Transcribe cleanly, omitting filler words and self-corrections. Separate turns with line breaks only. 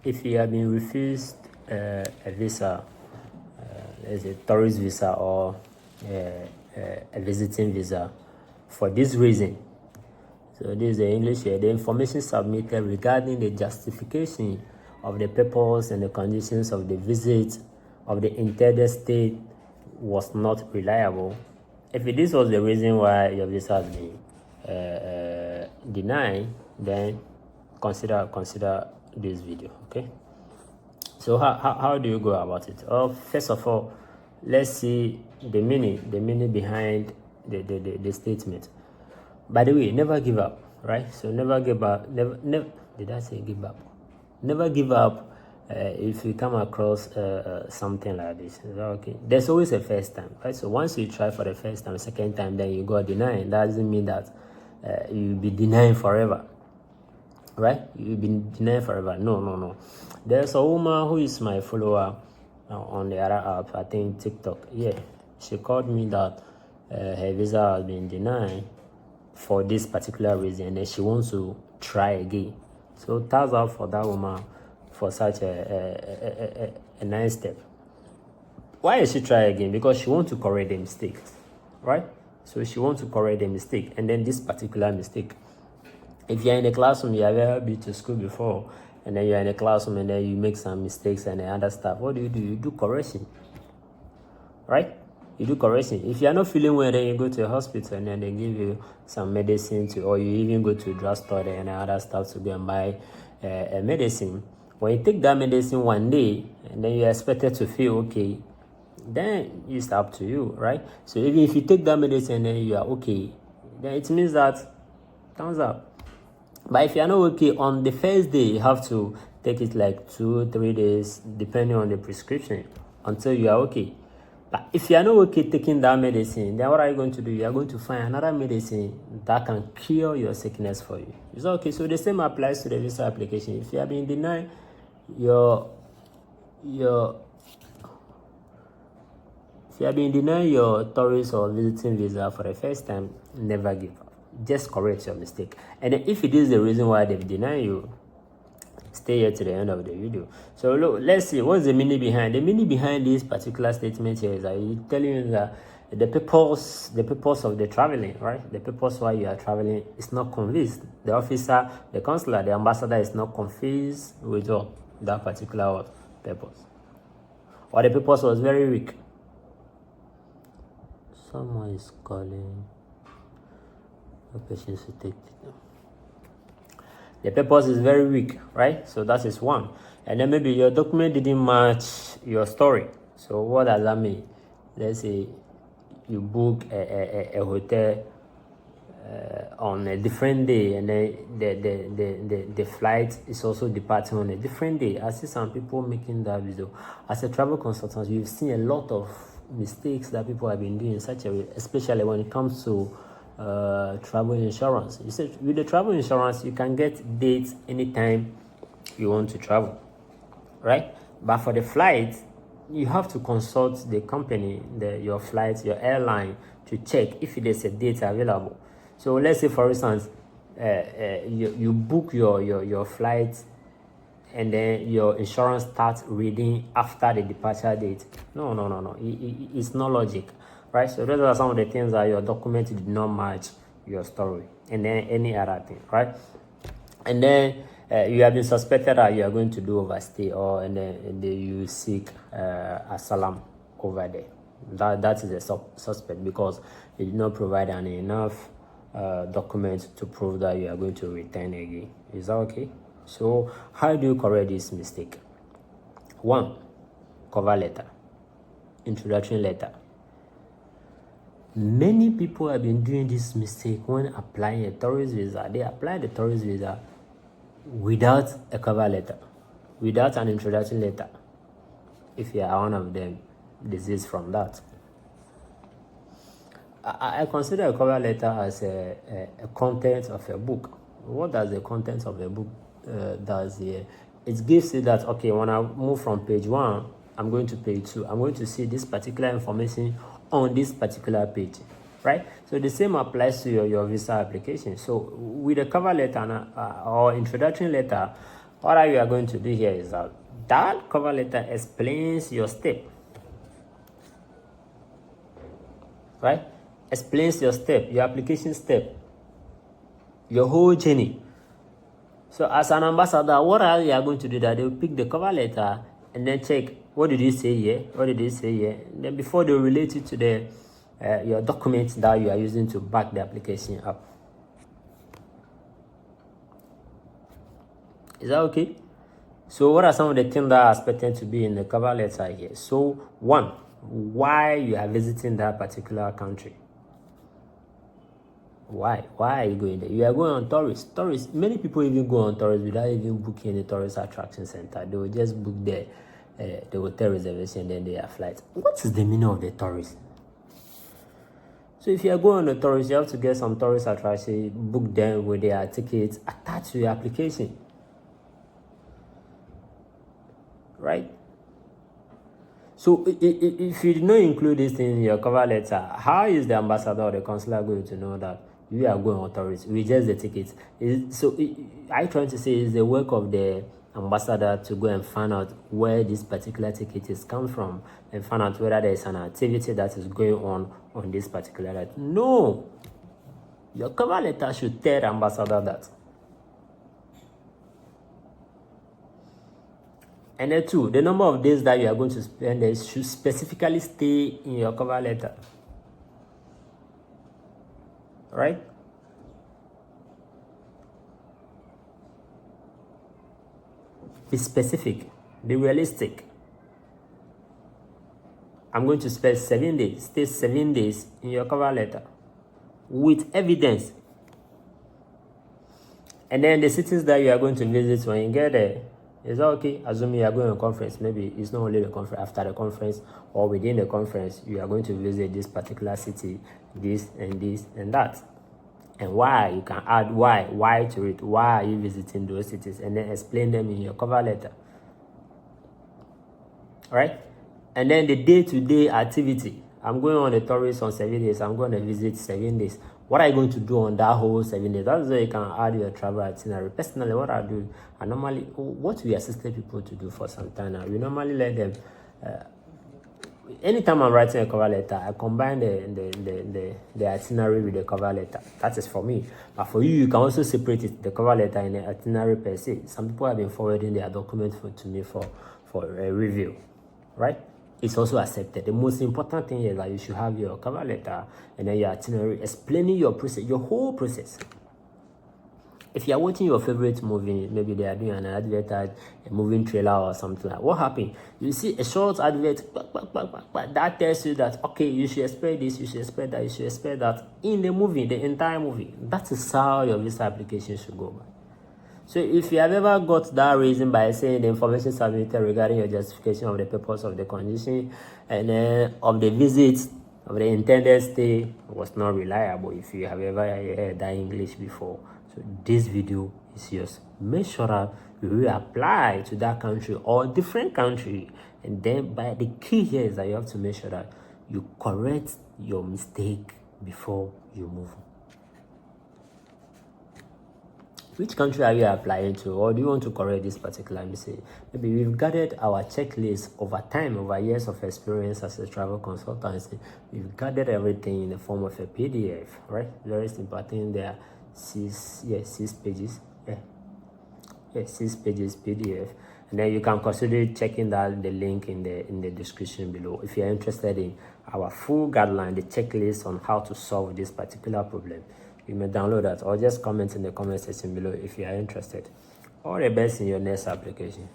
if you have been refused a visa, as a tourist visa or a visiting visa for this reason. So this is the English here. The information submitted regarding the justification of the purpose and the conditions of the visit of the intended state was not reliable. If this was the reason why your visa has been denied, then consider this video. Okay. So how do you go about it? First of all, let's see the meaning behind the statement. By the way, never give up, right? So never give up. Never. Did I say give up? Never give up if you come across something like this. Okay. There's always a first time, right? So once you try for the first time, second time, then you got denied. That doesn't mean that you'll be denying forever, right? You've been denied forever. No. There's a woman who is my follower on the other app, I think TikTok. Yeah, she called me that her visa has been denied for this particular reason, and she wants to try again. So thumbs up for that woman for such a nice step. Why is she try again? Because she wants to correct the mistake, right? So she wants to correct the mistake, and then this particular mistake. If you're in a classroom, you have ever been to school before, and then you're in a classroom and then you make some mistakes and other stuff, what do? You do correction, right? You do correction. If you're not feeling well, then you go to a hospital and then they give you some medicine or you even go to a drugstore and other stuff to go and buy a medicine. When you take that medicine one day and then you're expected to feel okay, then it's up to you, right? So even if you take that medicine and then you are okay, then it means that thumbs up. But if you're not okay, on the first day, you have to take it like 2-3 days, depending on the prescription, until you are okay. But if you are not okay taking that medicine, then what are you going to do? You are going to find another medicine that can cure your sickness for you. Is that okay? So the same applies to the visa application. If you have been denied your tourist or visiting visa for the first time, never give up. Just correct your mistake. And if it is the reason why they've denied you, stay here to the end of the video. So look, let's see what's the meaning behind. The meaning behind this particular statement here is that he's telling you that the purpose of the traveling, right? The purpose why you are traveling is not convinced. The officer, the consular, the ambassador is not convinced with that particular purpose. Or the purpose was very weak. Someone is calling. Patience to take it. The purpose is very weak, right? So that is one. And then maybe your document didn't match your story. So what does that mean? Let's say you book a hotel on a different day, and then the flight is also departing on a different day. I see some people making that video. As a travel consultant, you've seen a lot of mistakes that people have been doing in such a way, especially when it comes to travel insurance. You said with the travel insurance, you can get dates anytime you want to travel, right? But for the flight, you have to consult the company, your flight, your airline, to check if there's a date available. So let's say, for instance, you book your flight, and then your insurance starts reading after the departure date. No. It's not logic. Right, so those are some of the things that your document did not match your story, and then any other thing, right? And then you have been suspected that you are going to do overstay, and then you seek asylum over there. That is a suspect because you did not provide enough documents to prove that you are going to return again. Is that okay? So how do you correct this mistake? 1, cover letter, introductory letter. Many people have been doing this mistake when applying a tourist visa. They apply the tourist visa without a cover letter, without an introduction letter. If you are one of them, desist from that. I consider a cover letter as a content of a book. What does the content of a book does here? It gives you that, okay, when I move from page 1, I'm going to page 2. I'm going to see this particular information on this particular page, right? So the same applies to your visa application. So with a cover letter or introduction letter, What you are going to do here is that cover letter explains your step, right? Explains your step, your application step, your whole journey. So as an ambassador, what you are going to do that they will pick the cover letter and then check what did you say here, what did you say here. And then before they relate it to the your documents that you are using to back the application up. Is that okay? So what are some of the things that are expected to be in the cover letter here? So one, why you are visiting that particular country. Why are you going there? You are going on tourist. Many people even go on tourist without even booking any tourist attraction center. They will just book the hotel reservation, then their flight. What is the meaning of the tourist? So if you are going on a tourist, you have to get some tourist attraction, book them with their tickets attached to your application, right? So if you do not include this in your cover letter, how is the ambassador or the consular going to know that you are going on tourist? We just the tickets. I trying to say is the work of the ambassador to go and find out where this particular ticket is come from and find out whether there is an activity that is going on this particular letter. No, your cover letter should tell the ambassador that. And then two, the number of days that you are going to spend there should specifically stay in your cover letter, right? Be specific, be realistic. I'm going to spend 7 days, stay 7 days in your cover letter with evidence. And then the cities that you are going to visit when you get there, is that okay? Assuming you are going on a conference, maybe it's not only the conference, after the conference or within the conference, you are going to visit this particular city, this and that. And why, you can add why to it. Why are you visiting those cities? And then explain them in your cover letter. Right? And then the day-to-day activity. I'm going on a tourist on 7 days. I'm going to visit 7 days. What are you going to do on that whole 7 days? That's where you can add your travel itinerary. Personally, what I do, what we assisted people to do for some time now, we normally let them, anytime I'm writing a cover letter, I combine the itinerary with the cover letter. That is for me. But for you, you can also separate it, the cover letter and the itinerary per se. Some people have been forwarding their documents to me for a review, right? It's also accepted. The most important thing is that you should have your cover letter and then your itinerary explaining your process, your whole process. If you are watching your favorite movie, maybe they are doing an advert, a moving trailer or something like that, what happened? You see a short advert, that tells you that, okay, you should expect this, you should expect that, you should expect that in the movie, the entire movie. That is how your visa application should go by. So if you have ever got that reason by saying the information submitted regarding your justification of the purpose of the condition and of the visit of the intended stay was not reliable, if you have ever heard that English before, so this video is yours. Make sure that you reapply to that country or different country, and then by the key here is that you have to make sure that you correct your mistake before you move on. Which country are you applying to, or do you want to correct this particular mistake? Maybe we've gathered our checklist over time, over years of experience as a travel consultancy. We've gathered everything in the form of a PDF, right? Very simple. I think there are 6 pages. 6 pages PDF. And then you can consider checking the link in the description below if you are interested in our full guideline, the checklist on how to solve this particular problem. You may download that or just comment in the comment section below if you are interested. All the best in your next application.